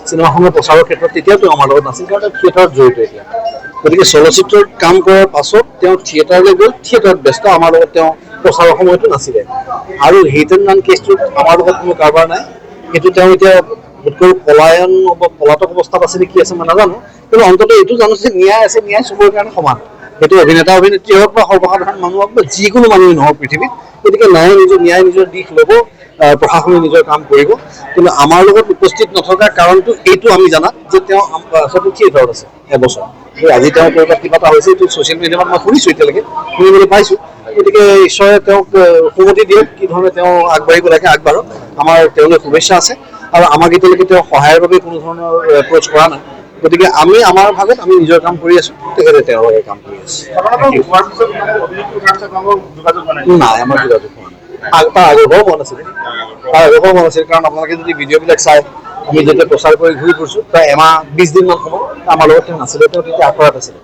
চিনেমাখনৰ প্ৰচাৰৰ ক্ষেত্ৰত তেতিয়াও তেওঁ আমাৰ লগত নাছিল, কাৰণ তেওঁ থিয়েটাৰত জড়িত এতিয়া। গতিকে চলচ্চিত্ৰত কাম কৰাৰ পাছত তেওঁ থিয়েটাৰলৈ গ'ল, থিয়েটাৰত ব্যস্ত, আমাৰ লগত তেওঁ প্ৰচাৰৰ সময়তো নাছিলে। আৰু হিট এণ্ড ৰাণ কেছটোত আমাৰ লগত কোনো কাৰবাৰ নাই, সেইটো তেওঁ এতিয়া বোধকৰো পলায়ন বা পলাতক অৱস্থাত আছে নে কি আছে মই নাজানো, কিন্তু অন্ততঃ এইটো জানো যে ন্যায় আছে, ন্যায় চবৰে কাৰণে সমান। সেইটো অভিনেতা অভিনেত্ৰী হওক বা সৰ্বসাধাৰণ মানুহ হওক বা যিকোনো মানুহেই নহওক পৃথিৱীত, গতিকে ন্যায় নিজৰ দিশ ল'ব, প্ৰশাসনে নিজৰ কাম কৰিব। কিন্তু আমাৰ লগত উপস্থিত নথকাৰ কাৰণটো এইটো আমি জানাত যে তেওঁ আচলতে থিয়েটাৰত আছে এবছৰ। আজি তেওঁ ক'ৰবাত কিবা এটা হৈছে, এইটো ছ'চিয়েল মিডিয়াত মই শুনিছোঁ, এতিয়ালৈকে শুনিবলৈ পাইছোঁ। গতিকে ঈশ্বৰে তেওঁক সুমতি দিয়ক, কি ধৰণে তেওঁ আগবাঢ়িব লাগে আগবাঢ়ক, আমাৰ তেওঁলৈ শুভেচ্ছা আছে। আৰু আমাক এতিয়ালৈকে তেওঁ সহায়ৰ বাবে কোনো ধৰণৰ এপ্ৰ'চ কৰা নাই। গতিকে আমি আমাৰ ভাগত আমি নিজৰ কাম কৰি আছোঁ, তেখেতে তেওঁৰ কাম কৰি আছে। নাই, আমাৰ যোগাযোগ হোৱা নাই। তাৰ আগৰ পৰাও হোৱা নাছিলে, কাৰণ আপোনালোকে যদি ভিডিঅ'বিলাক চাই, আমি যেতিয়া প্ৰচাৰ কৰি ঘূৰি ফুৰিছোঁ প্ৰায় এমাহ 20 দিনমান সময় আমাৰ লগত তেওঁ নাছিলে, তেওঁ তেতিয়া আঁতৰত আছিলে।